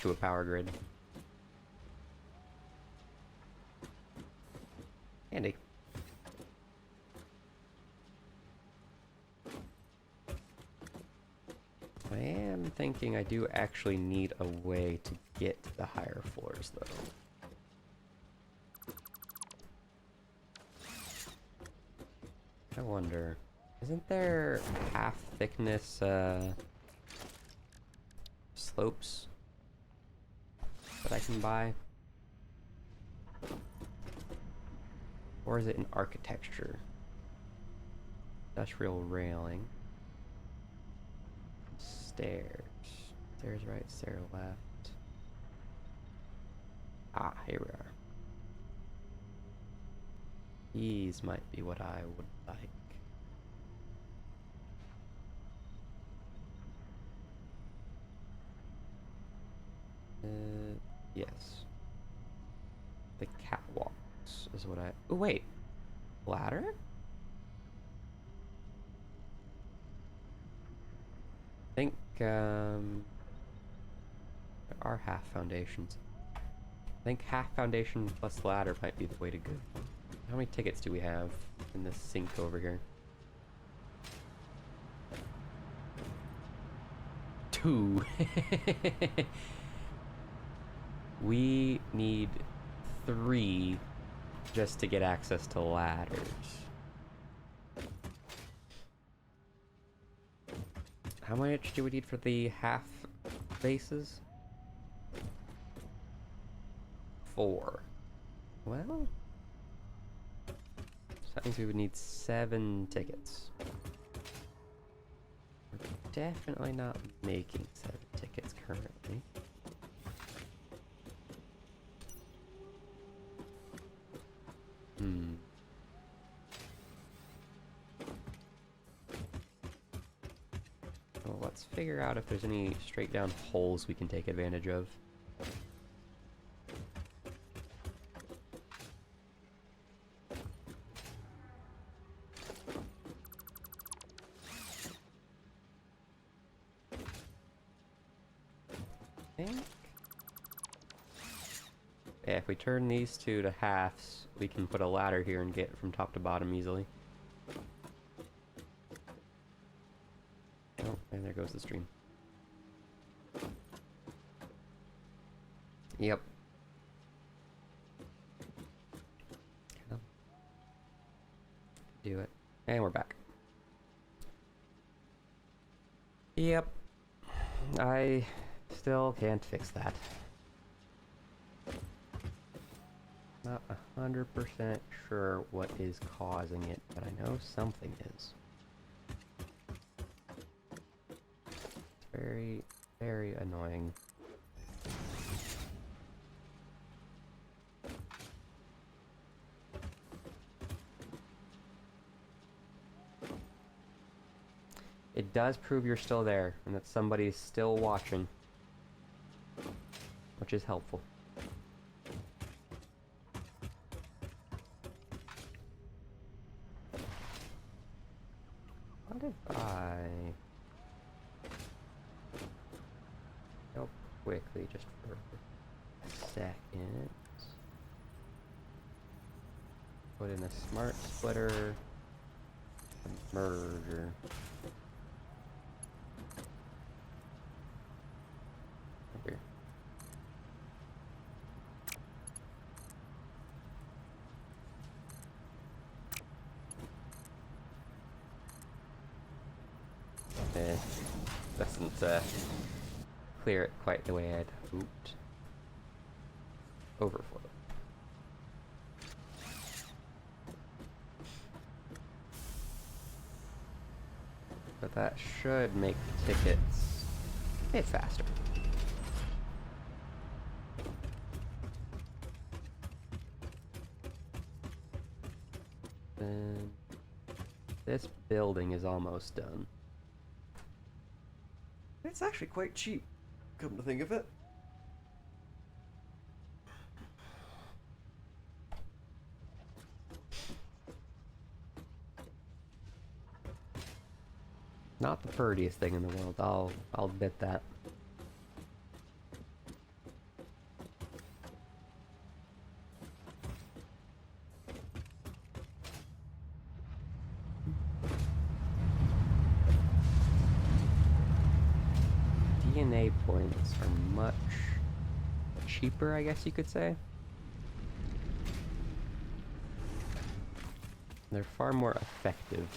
to a power grid. Handy. I am thinking I do actually need a way to get to the higher floors, though. I wonder, isn't there half thickness slopes that I can buy? Or is it in architecture? Industrial railing. Stairs. Stairs right, stair left. Ah, here we are. These might be what I would like. Yes. The catwalks is what I... Oh, wait. Ladder? I think, there are half foundations. I think half foundation plus ladder might be the way to go. How many tickets do we have in this sink over here? 2. We need 3 just to get access to ladders. How much do we need for the half bases? 4. Well, so that means we would need 7 tickets. We're definitely not making 7 tickets currently. Well, let's figure out if there's any straight down holes we can take advantage of. I think... Yeah, if we turn these 2 to halves, we can put a ladder here and get from top to bottom easily. Oh, and there goes the stream. Yep. Do it. And we're back. Yep. I still can't fix that. Not 100% sure what is causing it, but I know something is. It's very, very annoying. It does prove you're still there, and that somebody's still watching, which is helpful. What if I go quickly, just for a second, put in a smart splitter, a merger. Here. Doesn't clear it quite the way I'd hoped. Overflow. But that should make the tickets a bit faster. And this building is almost done. It's actually quite cheap, come to think of it. Not the prettiest thing in the world, I'll admit that. DNA points are much cheaper, I guess you could say. They're far more effective.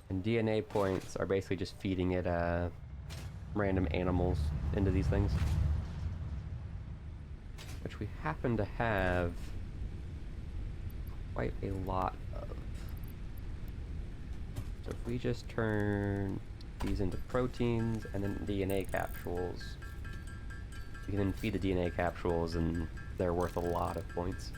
And DNA points are basically just feeding it random animals into these things. Which we happen to have quite a lot of. So if we just turn these into proteins and then DNA capsules, we can then feed the DNA capsules and they're worth a lot of points.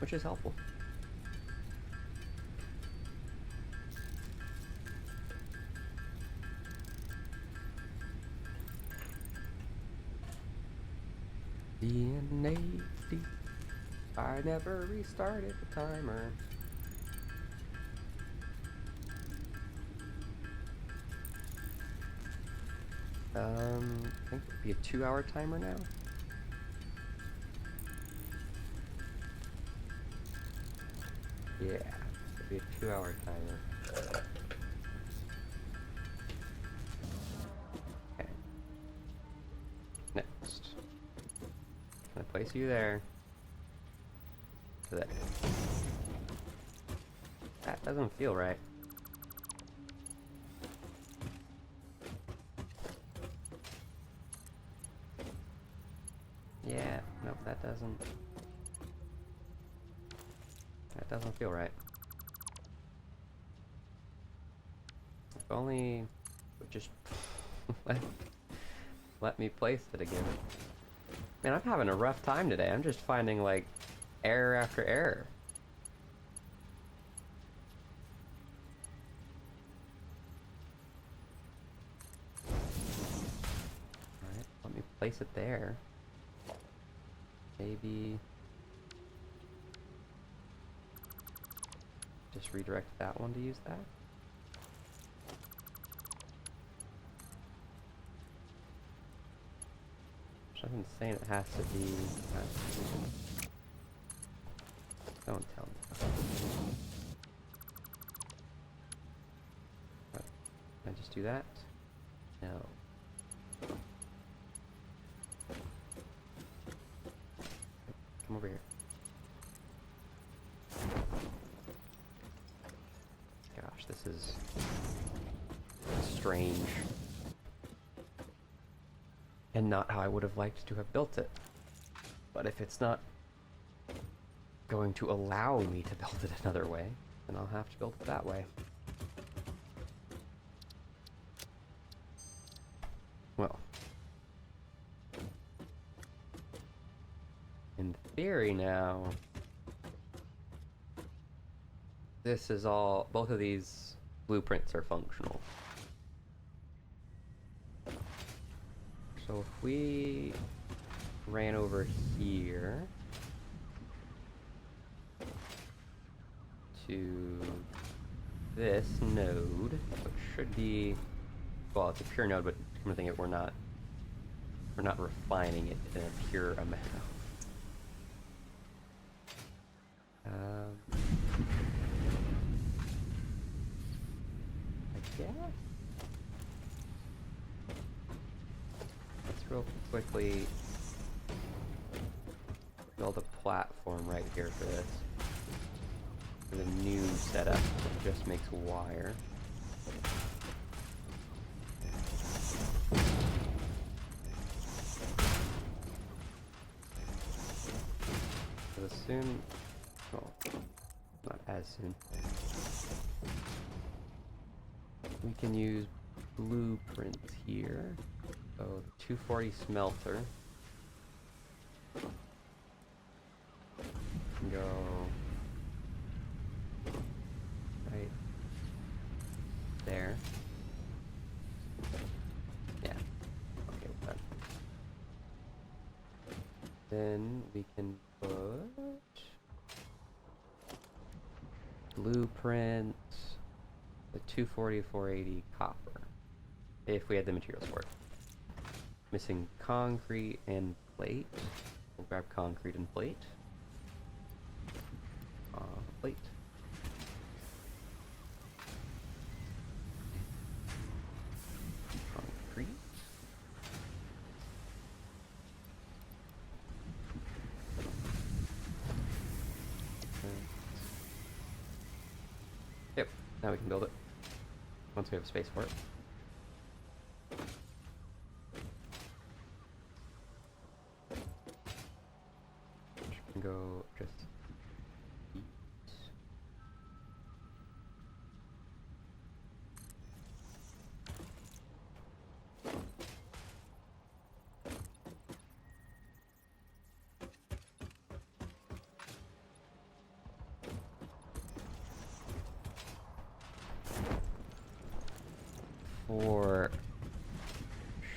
Which is helpful. DNA. I never restarted the timer. I think it'd be a 2-hour timer now. Yeah, it'd be a 2-hour timer. Okay. Next. Can I place you there? There. That doesn't feel right. Yeah, nope, that doesn't feel right. If only it would just let me place it again. Man, I'm having a rough time today. I'm just finding like error after error. Alright, let me place it there. Maybe just redirect that one to use that. Something's saying it has to be. Don't tell me. What? Can I just do that? No. Come over here. Gosh, this is strange. And not how I would have liked to have built it. But if it's not going to allow me to build it another way, then I'll have to build it that way. Well. In theory now, this is all, both of these blueprints are functional. So if we ran over here to this node, which should be, well, it's a pure node, but I'm thinking we're not refining it in a pure amount. I guess. Let's real quickly build a platform right here for this. For the new setup, it just makes wire. So as soon, well, not as soon. We can use blueprints here. So the 240 smelter can go right there. Yeah. Okay, we're done. Then we can put blueprint, the 240 480 copper, if we had the materials for it. Missing concrete and plate. Grab concrete and plate. Plate. Concrete. Yep, now we can build it. Once we have space for it. Can go just eat. Four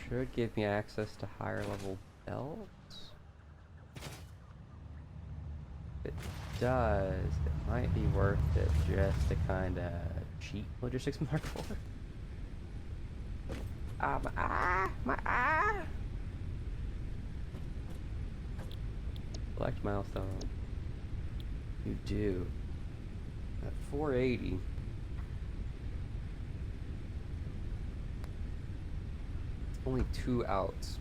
should give me access to higher level belts. If it does, it might be worth it just to kind of cheat Logistics Mark 4. My eye! Select milestone. You do. At 480. It's only 2 outs.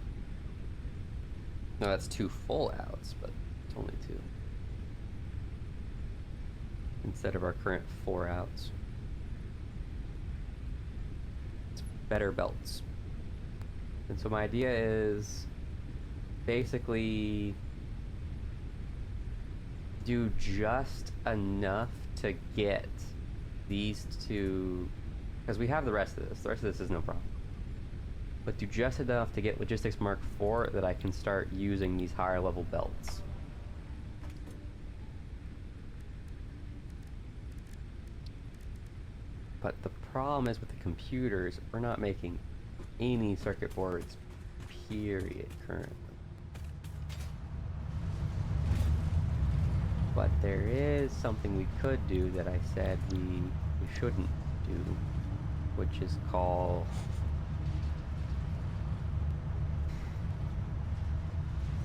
No, that's 2 full outs, but it's only 2. Instead of our current 4 outs. It's better belts. And so my idea is basically do just enough to get these two, because we have the rest of this. The rest of this is no problem. But do just enough to get Logistics Mark 4 that I can start using these higher level belts. But the problem is with the computers, we're not making any circuit boards, period, currently. But there is something we could do that I said we shouldn't do, which is call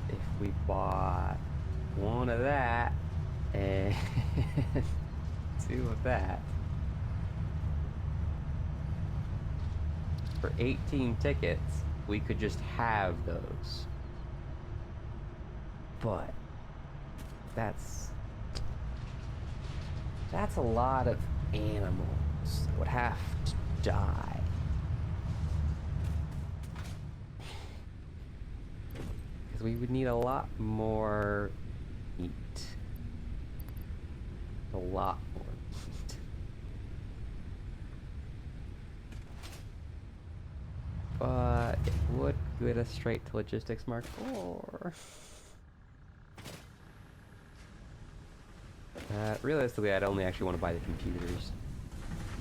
if we bought 1 of that and 2 of that for 18 tickets, we could just have those. But that's a lot of animals that would have to die. Because we would need a lot more meat. A lot more meat. But it would get us straight to Logistics Mark 4. Realistically, I'd only actually want to buy the computers.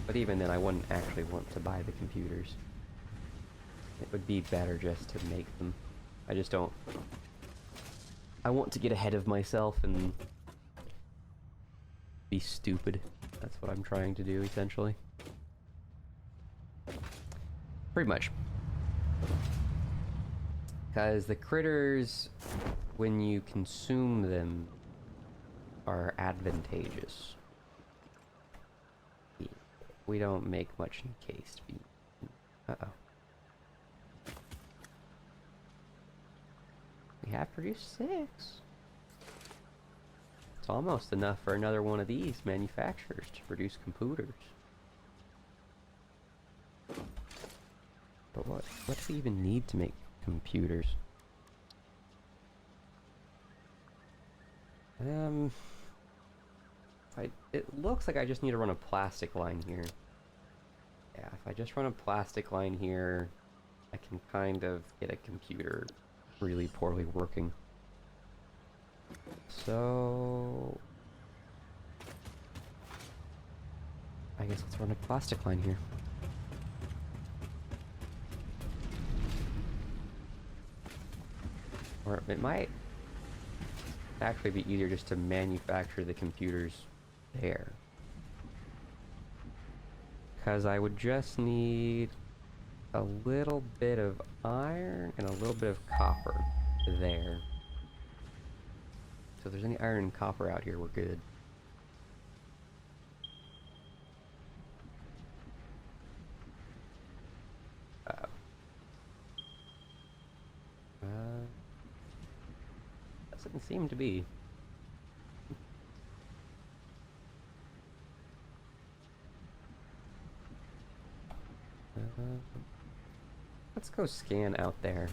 But even then, I wouldn't actually want to buy the computers. It would be better just to make them. I just don't... I want to get ahead of myself and be stupid. That's what I'm trying to do, essentially. Pretty much. Because the critters, when you consume them, are advantageous. We don't make much encased meat. Uh-oh. We have produced 6. It's almost enough for another one of these manufacturers to produce computers. But what do we even need to make computers? It looks like I just need to run a plastic line here. Yeah, if I just run a plastic line here, I can kind of get a computer really poorly working. So... I guess let's run a plastic line here. Or it might actually be easier just to manufacture the computers there. Because I would just need a little bit of iron and a little bit of copper there. So if there's any iron and copper out here, we're good. Uh-oh. Doesn't seem to be. Let's go scan out there.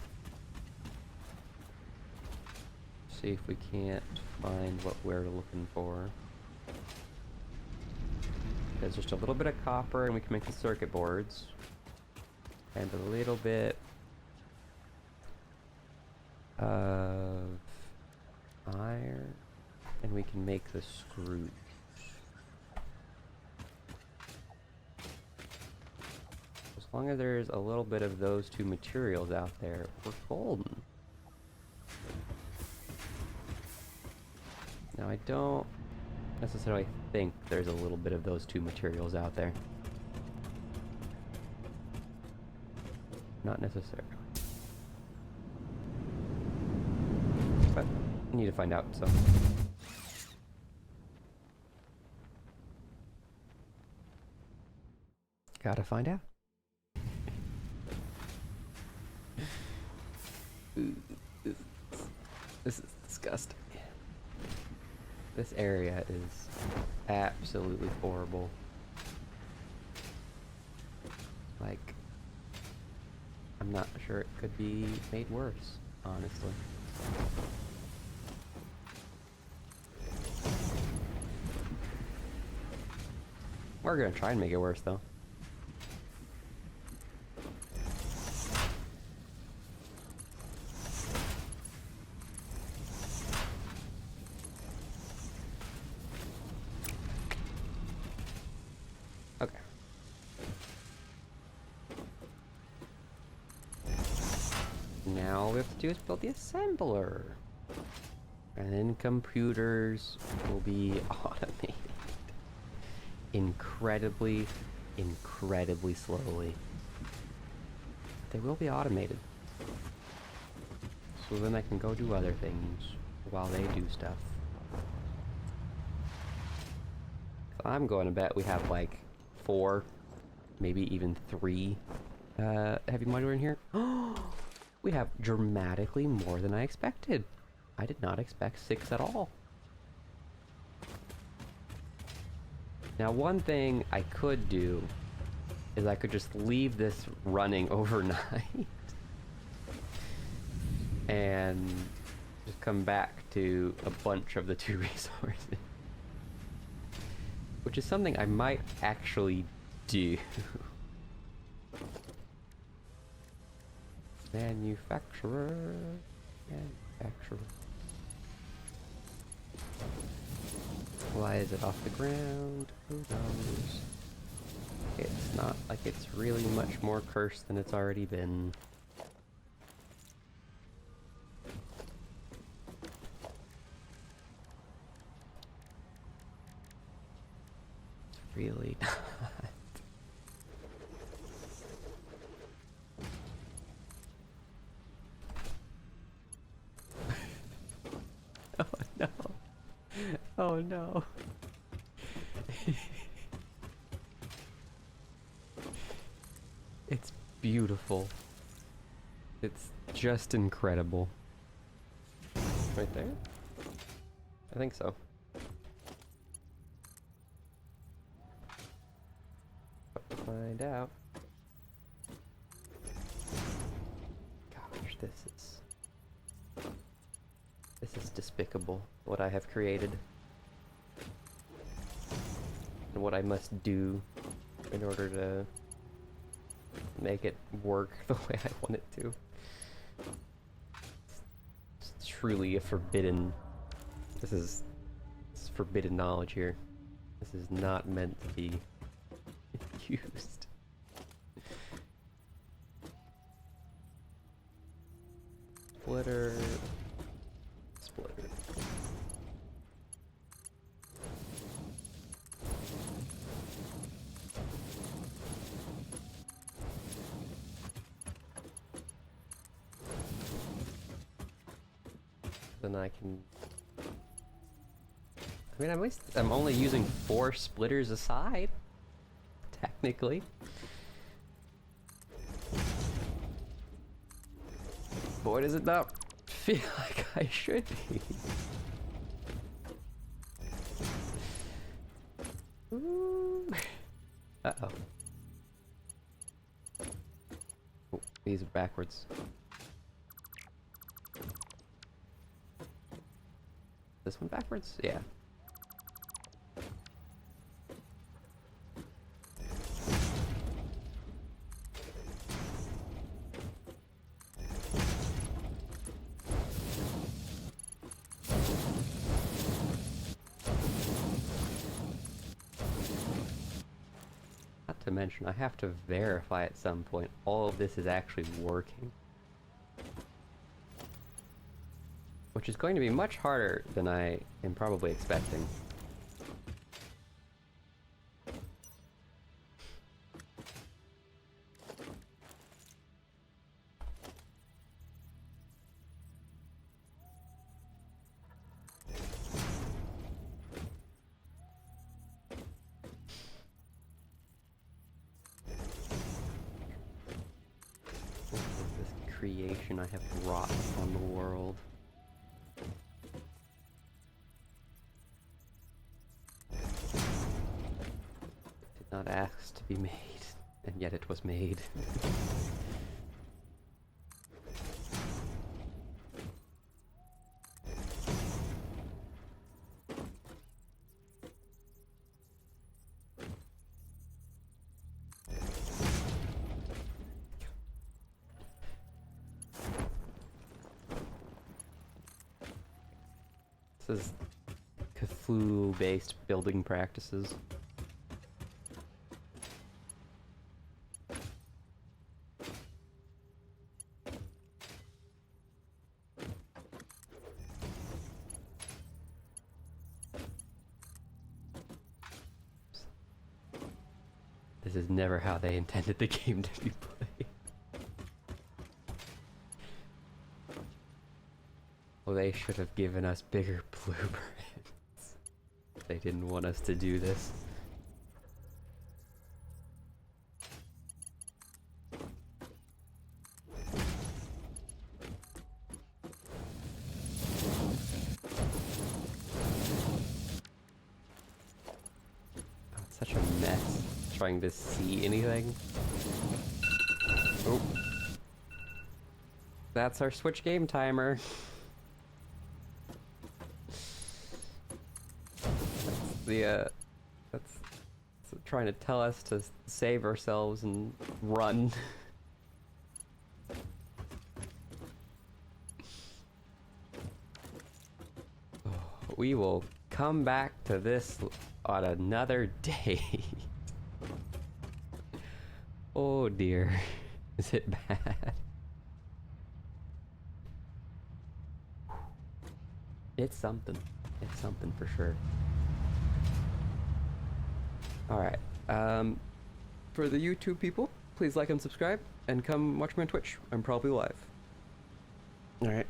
See if we can't find what we're looking for. There's just a little bit of copper and we can make the circuit boards. And a little bit of iron. And we can make the screws. As long as there's a little bit of those two materials out there, we're golden. Now I don't necessarily think there's a little bit of those two materials out there. Not necessarily. But I need to find out, so. Gotta find out. Ooh, this is disgusting. This area is absolutely horrible. Like, I'm not sure it could be made worse, honestly. We're gonna try and make it worse, though. Okay. Now all we have to do is build the assembler. And then computers will be automated. Incredibly, incredibly slowly. They will be automated. So then I can go do other things while they do stuff. So I'm going to bet we have like 4, maybe even 3 heavy modular in here. We have dramatically more than I expected. I did not expect 6 at all. Now one thing I could do is I could just leave this running overnight and just come back to a bunch of the 2 resources. Which is something I might actually do. Manufacturer. Why is it off the ground? Who knows? It's not like it's really much more cursed than it's already been. It's really not. Oh no. Oh no. It's beautiful. It's just incredible. Right there? I think so. Find out. Gosh, this is despicable, what I have created. And what I must do in order to make it work the way I want it to. It's truly a forbidden... This is forbidden knowledge here. This is not meant to be used. Splitter. Splitter. Then I can I mean, at least I'm only using 4 splitters aside, technically. Boy, does it not feel like I should be. Ooh. Uh-oh. Oh, these are backwards. This one backwards? Yeah. Not to mention, I have to verify at some point all of this is actually working. Which is going to be much harder than I am probably expecting. What is this creation I have wrought on the world? Not asked to be made, and yet it was made. This is Cthulhu-based building practices. This is never how they intended the game to be played. Well, they should have given us bigger blueprints. They didn't want us to do this. Oh, it's such a mess trying to see anything. Oh. That's our Switch game timer. That's trying to tell us to save ourselves and run. We will come back to this on another day. Oh dear. Is it bad? It's something. It's something for sure. Alright. For the YouTube people, please like and subscribe, and come watch me on Twitch. I'm probably live. Alright.